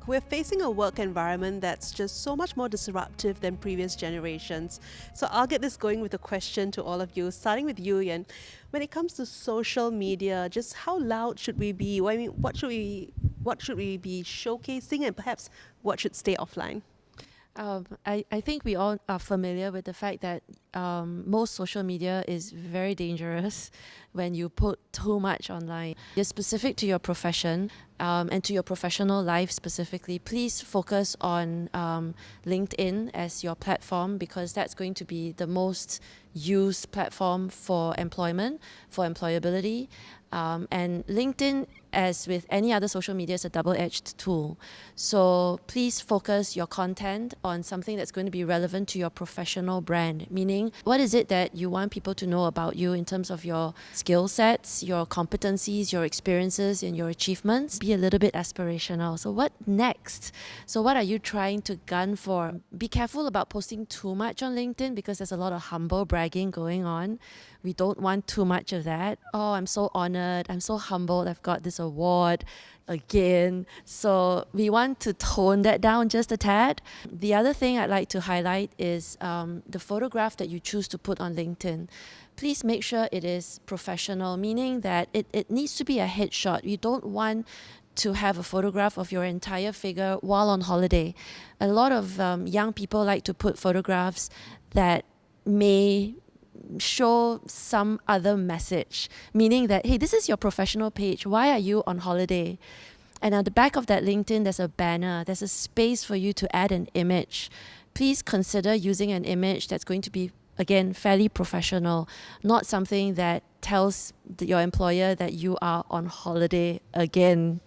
we're facing a work environment that's just so much more disruptive than previous generations. So I'll get this going with a question to all of you, starting with you, Ian. When it comes to social media, just how loud should we be? I mean, what should we be showcasing, and perhaps what should stay offline? I think we all are familiar with the fact that most social media is very dangerous when you put too much online. It's specific to your profession and to your professional life specifically. Please focus on LinkedIn as your platform, because that's going to be the most used platform for employment, for employability. And LinkedIn, as with any other social media, is a double-edged tool. So please focus your content on something that's going to be relevant to your professional brand. Meaning, what is it that you want people to know about you in terms of your skill sets, your competencies, your experiences, and your achievements? Be a little bit aspirational. So what next? So what are you trying to gun for? Be careful about posting too much on LinkedIn, because there's a lot of humble bragging going on. We don't want too much of that. Oh, I'm so honored. I'm so humbled. I've got this award again. So we want to tone that down just a tad. The other thing I'd like to highlight is the photograph that you choose to put on LinkedIn. Please make sure it is professional, meaning that it needs to be a headshot. You don't want to have a photograph of your entire figure while on holiday. A lot of young people like to put photographs that may show some other message, meaning that, hey, this is your professional page. Why are you on holiday? And at the back of that LinkedIn, there's a banner. There's a space for you to add an image. Please consider using an image that's going to be, again, fairly professional, not something that tells your employer that you are on holiday again.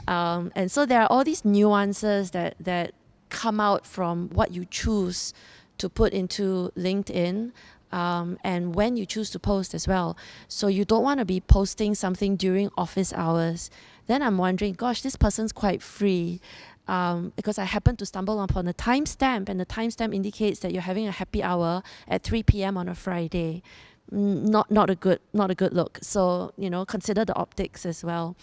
And so there are all these nuances that come out from what you choose to put into LinkedIn. And when you choose to post as well. So you don't want to be posting something during office hours. Then I'm wondering, gosh, this person's quite free, because I happened to stumble upon a timestamp, and the timestamp indicates that you're having a happy hour at 3 p.m. on a Friday. Not a good look. So, consider the optics as well.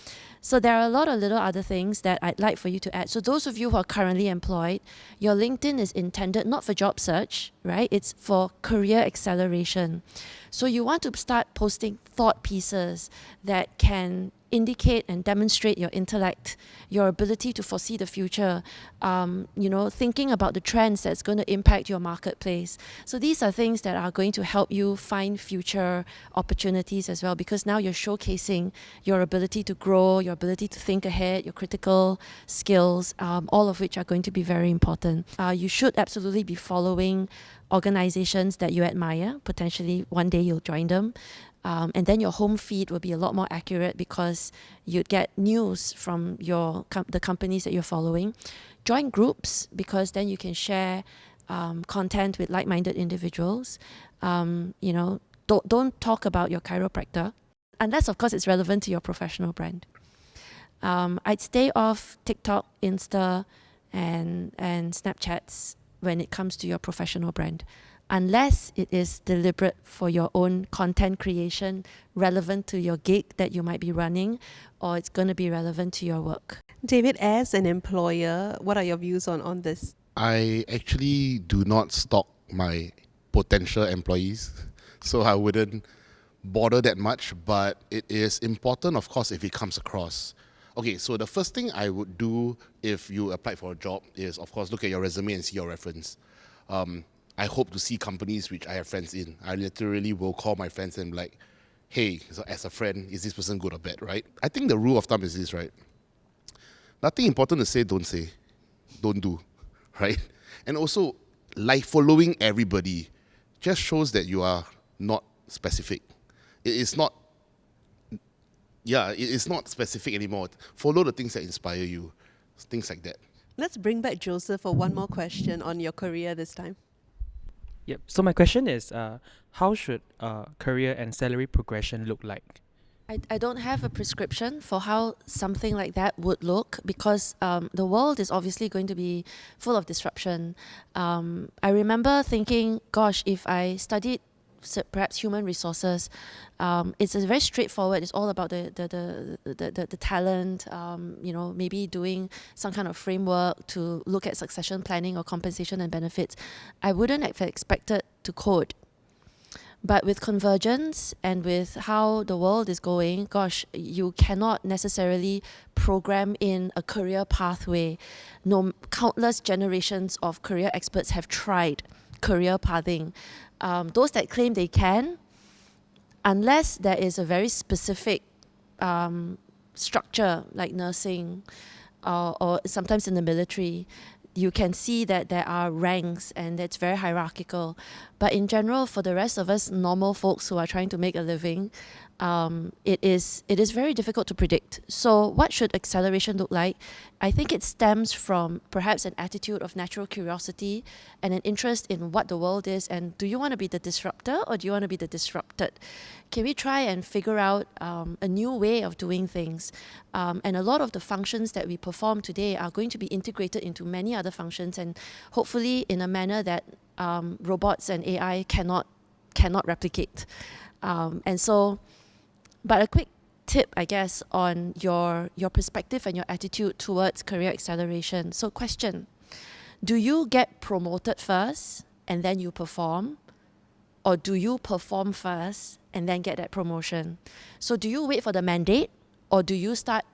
So there are a lot of little other things that I'd like for you to add. So those of you who are currently employed, your LinkedIn is intended not for job search, right? It's for career acceleration. So you want to start posting thought pieces that can indicate and demonstrate your intellect, your ability to foresee the future, thinking about the trends that's going to impact your marketplace. So these are things that are going to help you find future opportunities as well, because now you're showcasing your ability to grow, your ability to think ahead, your critical skills, all of which are going to be very important. You should absolutely be following organizations that you admire. Potentially one day you'll join them. And then your home feed will be a lot more accurate, because you'd get news from the companies that you're following. Join groups, because then you can share content with like-minded individuals. Don't talk about your chiropractor, unless of course it's relevant to your professional brand. I'd stay off TikTok, Insta, and Snapchats when it comes to your professional brand, unless it is deliberate for your own content creation, relevant to your gig that you might be running, or it's going to be relevant to your work. David, as an employer, what are your views on this? I actually do not stalk my potential employees, so I wouldn't bother that much, but it is important, of course, if it comes across. Okay, so the first thing I would do if you apply for a job is, of course, look at your resume and see your reference. I hope to see companies which I have friends in. I literally will call my friends and be like, hey, so as a friend, is this person good or bad, right? I think the rule of thumb is this, right? Nothing important to say, don't do, right? And also, like following everybody just shows that you are not specific. It is not specific anymore. Follow the things that inspire you, things like that. Let's bring back Joseph for one more question on your career this time. Yep. So my question is, how should career and salary progression look like? I don't have a prescription for how something like that would look, because the world is obviously going to be full of disruption. I remember thinking, gosh, if I studied perhaps human resources. It's a very straightforward. It's all about the talent. Maybe doing some kind of framework to look at succession planning or compensation and benefits. I wouldn't have expected to code. But with convergence and with how the world is going, gosh, you cannot necessarily program in a career pathway. No, countless generations of career experts have tried career pathing. Those that claim they can, unless there is a very specific structure like nursing or sometimes in the military, you can see that there are ranks and it's very hierarchical. But in general, for the rest of us normal folks who are trying to make a living, it is very difficult to predict. So what should acceleration look like? I think it stems from perhaps an attitude of natural curiosity and an interest in what the world is, and do you want to be the disruptor or do you want to be the disrupted? Can we try and figure out a new way of doing things? And a lot of the functions that we perform today are going to be integrated into many other functions, and hopefully in a manner that robots and AI cannot replicate. But a quick tip, I guess, on your perspective and your attitude towards career acceleration. So question, do you get promoted first and then you perform? Or do you perform first and then get that promotion? So do you wait for the mandate, or do you start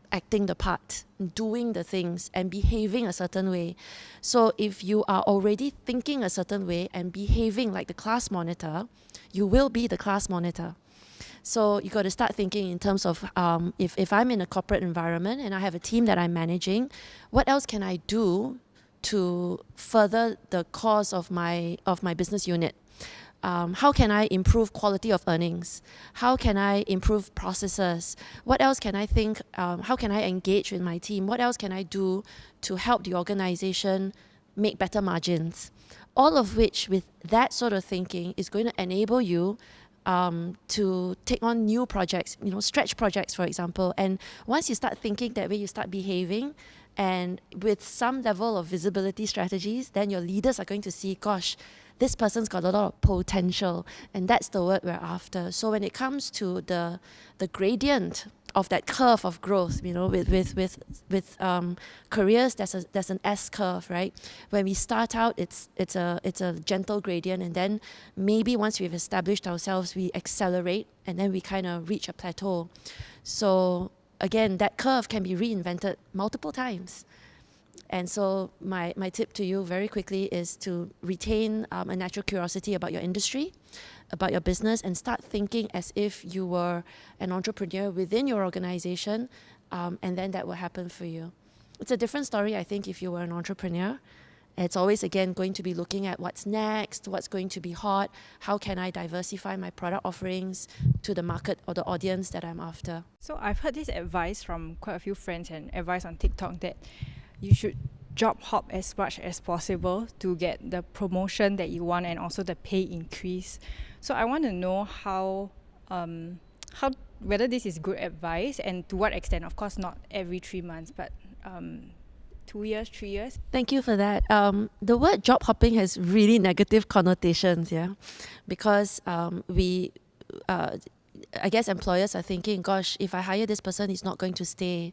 acting the part, doing the things and behaving a certain way? So if you are already thinking a certain way and behaving like the class monitor, you will be the class monitor. So you got to start thinking in terms of if I'm in a corporate environment and I have a team that I'm managing, what else can I do to further the cause of my business unit? How can I improve quality of earnings? How can I improve processes? What else can I think? How can I engage with my team? What else can I do to help the organization make better margins? All of which, with that sort of thinking, is going to enable you to take on new projects, stretch projects, for example. And once you start thinking that way, you start behaving, and with some level of visibility strategies, then your leaders are going to see, gosh, this person's got a lot of potential, and that's the word we're after. So when it comes to the gradient of that curve of growth, with careers, there's an S curve, right? When we start out, it's a gentle gradient, and then maybe once we've established ourselves, we accelerate, and then we kind of reach a plateau. So again, that curve can be reinvented multiple times. And so my tip to you very quickly is to retain a natural curiosity about your industry, about your business, and start thinking as if you were an entrepreneur within your organization, and then that will happen for you. It's a different story, I think, if you were an entrepreneur. It's always, again, going to be looking at what's next, what's going to be hot, how can I diversify my product offerings to the market or the audience that I'm after. So I've heard this advice from quite a few friends and advice on TikTok that you should job hop as much as possible to get the promotion that you want and also the pay increase. So I want to know how whether this is good advice, and to what extent. Of course, not every 3 months, but 2 years, 3 years. Thank you for that. The word job hopping has really negative connotations, yeah, because I guess employers are thinking, gosh, if I hire this person, he's not going to stay.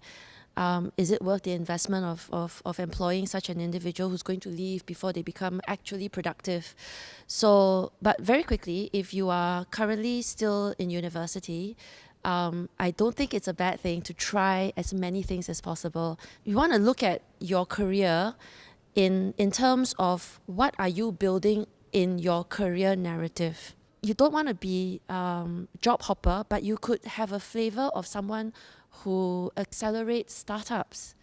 Is it worth the investment of employing such an individual who's going to leave before they become actually productive? So, but very quickly, if you are currently still in university, I don't think it's a bad thing to try as many things as possible. You want to look at your career in terms of what are you building in your career narrative. You don't want to be job hopper, but you could have a flavor of someone who accelerates startups.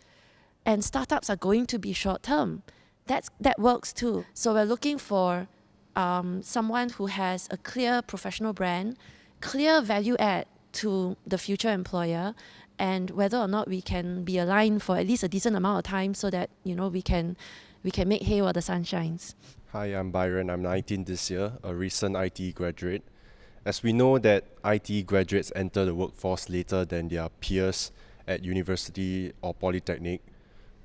And startups are going to be short term. That works too. So we're looking for someone who has a clear professional brand, clear value add to the future employer, and whether or not we can be aligned for at least a decent amount of time so that we can make hay while the sun shines. Hi, I'm Byron. I'm 19 this year, a recent IT graduate. As we know that IT graduates enter the workforce later than their peers at university or polytechnic.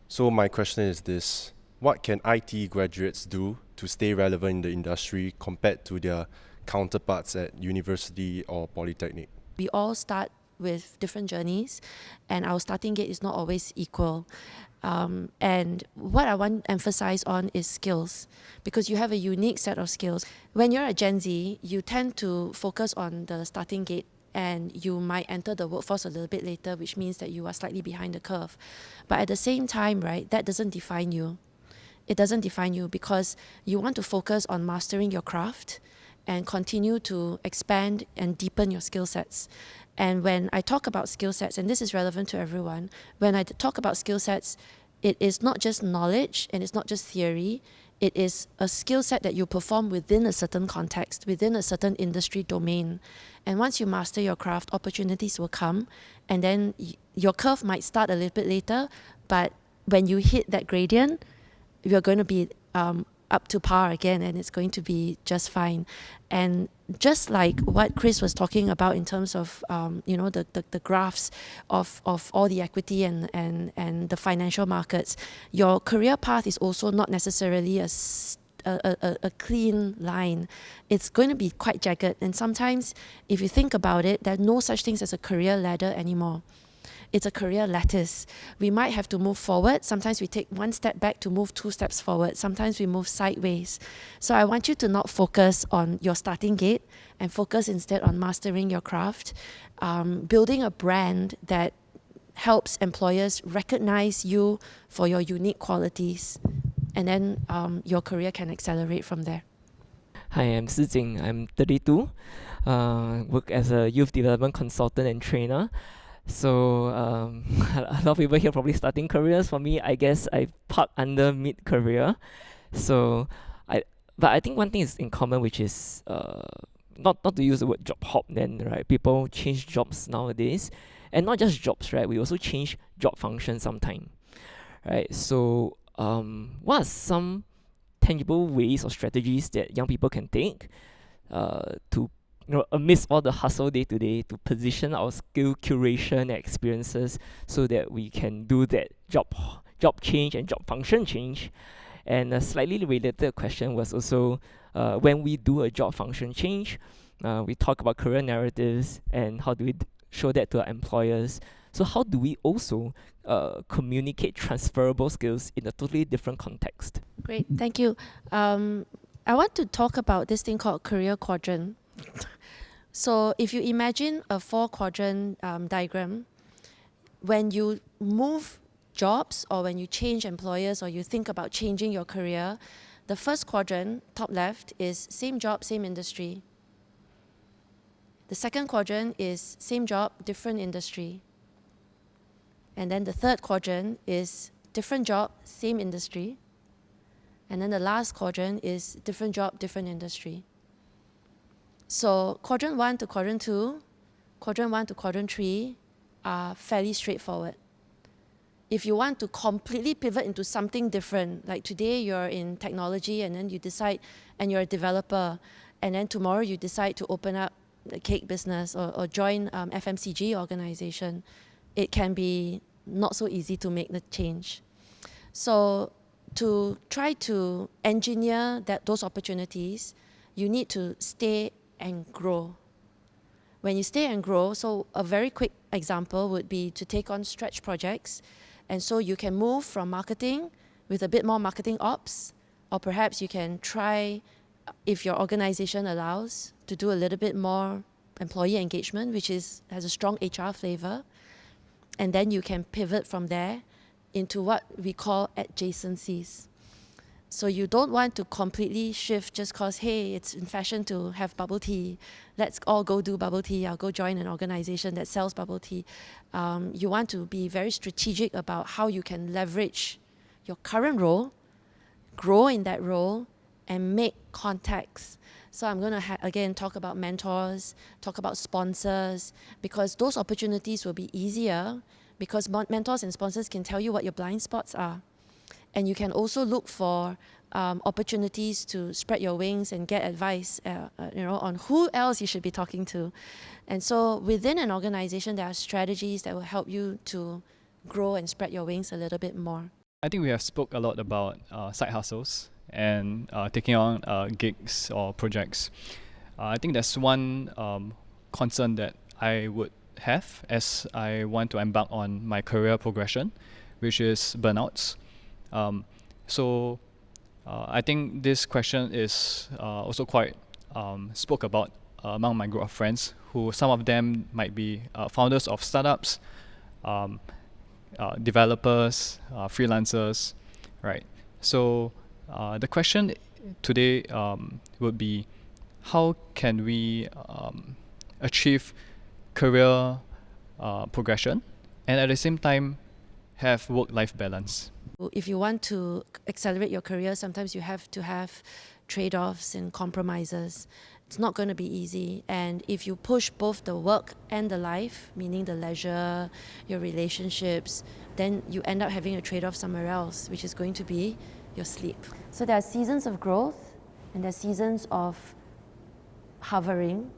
So my question is this: what can IT graduates do to stay relevant in the industry compared to their counterparts at university or polytechnic? We all start with different journeys, and our starting gate is not always equal. And what I want to emphasize on is skills, because you have a unique set of skills. When you're a Gen Z, you tend to focus on the starting gate, and you might enter the workforce a little bit later, which means that you are slightly behind the curve. But at the same time, right, that doesn't define you. It doesn't define you, because you want to focus on mastering your craft and continue to expand and deepen your skill sets. And when I talk about skill sets, and this is relevant to everyone, when I talk about skill sets, it is not just knowledge and it's not just theory. It is a skill set that you perform within a certain context, within a certain industry domain. And once you master your craft, opportunities will come, and then your curve might start a little bit later, but when you hit that gradient, you're going to be up to par again, and it's going to be just fine. And just like what Chris was talking about in terms of the graphs of all the equity and the financial markets, your career path is also not necessarily a clean line. It's going to be quite jagged, and sometimes if you think about it, there are no such things as a career ladder anymore. It's a career lattice. We might have to move forward. Sometimes we take one step back to move 2 steps forward. Sometimes we move sideways. So I want you to not focus on your starting gate and focus instead on mastering your craft, building a brand that helps employers recognize you for your unique qualities, and then your career can accelerate from there. Hi, I'm Si Jing. I'm 32. Work as a youth development consultant and trainer. So a lot of people here probably starting careers. For me, I guess I park under mid-career. But I think one thing is in common, which is not to use the word job hop then, right? People change jobs nowadays. And not just jobs, right? We also change job function sometime, right? So what are some tangible ways or strategies that young people can take to amidst all the hustle day to day, to position our skill curation and experiences so that we can do that job change and job function change? And a slightly related question was also when we do a job function change, we talk about career narratives and how do we show that to our employers. So how do we also communicate transferable skills in a totally different context? Great, thank you. I want to talk about this thing called career quadrant. So if you imagine a 4-quadrant diagram, when you move jobs or when you change employers or you think about changing your career, the first quadrant, top left, is same job, same industry. The second quadrant is same job, different industry. And then the third quadrant is different job, same industry. And then the last quadrant is different job, different industry. So quadrant 1 to quadrant 2, quadrant 1 to quadrant 3 are fairly straightforward. If you want to completely pivot into something different, like today you're in technology and then you decide, and you're a developer, and then tomorrow you decide to open up a cake business or join FMCG organization, it can be not so easy to make the change. So to try to engineer those opportunities, you need to stay and grow. When you stay and grow, so a very quick example would be to take on stretch projects. And so you can move from marketing with a bit more marketing ops, or perhaps you can try, if your organization allows, to do a little bit more employee engagement, which has a strong HR flavor. And then you can pivot from there into what we call adjacencies. So you don't want to completely shift just because, hey, it's in fashion to have bubble tea. Let's all go do bubble tea. I'll go join an organization that sells bubble tea. You want to be very strategic about how you can leverage your current role, grow in that role, and make contacts. So I'm going to, again, talk about mentors, talk about sponsors, because those opportunities will be easier because mentors and sponsors can tell you what your blind spots are. And you can also look for opportunities to spread your wings and get advice, on who else you should be talking to. And so within an organization, there are strategies that will help you to grow and spread your wings a little bit more. I think we have spoke a lot about side hustles and taking on gigs or projects. I think there's one concern that I would have as I want to embark on my career progression, which is burnouts. I think this question is also quite spoke about among my group of friends, who some of them might be founders of startups, developers, freelancers, right? So the question today would be, how can we achieve career progression and at the same time have work-life balance? If you want to accelerate your career, sometimes you have to have trade-offs and compromises. It's not going to be easy. And if you push both the work and the life, meaning the leisure, your relationships, then you end up having a trade-off somewhere else, which is going to be your sleep. So there are seasons of growth and there are seasons of hovering.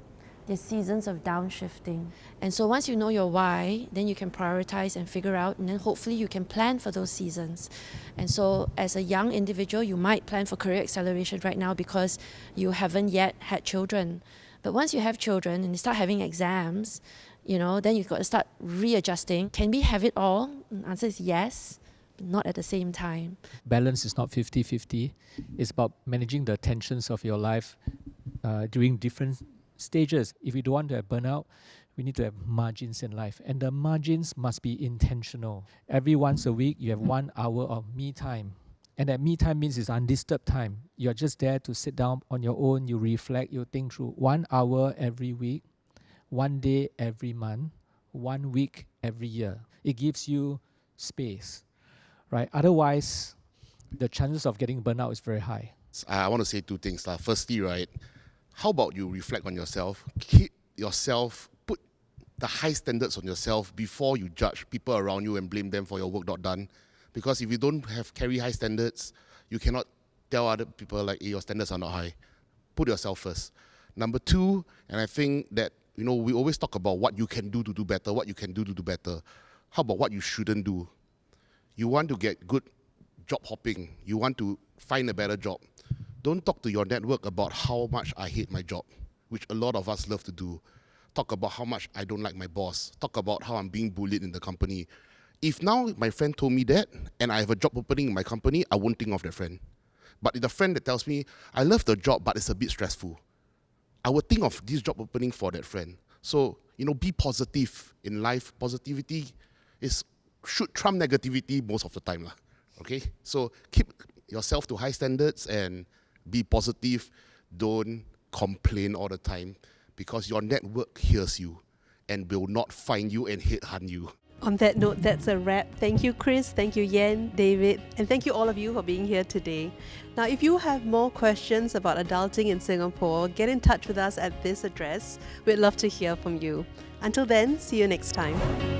There's seasons of downshifting. And so once you know your why, then you can prioritize and figure out, and then hopefully you can plan for those seasons. And so as a young individual, you might plan for career acceleration right now because you haven't yet had children. But once you have children and you start having exams, then you've got to start readjusting. Can we have it all? The answer is yes, but not at the same time. Balance is not 50-50. It's about managing the tensions of your life during different stages. If you don't want to have burnout, we need to have margins in life, and the margins must be intentional. Every once a week, you have 1 hour of me time, and that me time means it's undisturbed time. You're just there to sit down on your own, you reflect, you think through. 1 hour every week, 1 day every month, 1 week every year. It gives you space, right? Otherwise, the chances of getting burnout is very high. I want to say two things. Firstly, right, how about you reflect on yourself, keep yourself, put the high standards on yourself before you judge people around you and blame them for your work not done. Because if you don't carry high standards, you cannot tell other people like, hey, your standards are not high. Put yourself first. Number two, and I think that, we always talk about what you can do to do better, what you can do to do better. How about what you shouldn't do? You want to get good job hopping. You want to find a better job. Don't talk to your network about how much I hate my job, which a lot of us love to do. Talk about how much I don't like my boss. Talk about how I'm being bullied in the company. If now my friend told me that and I have a job opening in my company, I won't think of that friend. But the friend that tells me, I love the job, but it's a bit stressful, I would think of this job opening for that friend. So, be positive in life. Positivity should trump negativity most of the time. Okay? So keep yourself to high standards and be positive. Don't complain all the time, because your network hears you and will not find you and hate hunt you. On that note, that's a wrap. Thank you, Chris. Thank you, Yen, David. And thank you all of you for being here today. Now, if you have more questions about adulting in Singapore, get in touch with us at this address. We'd love to hear from you. Until then, see you next time.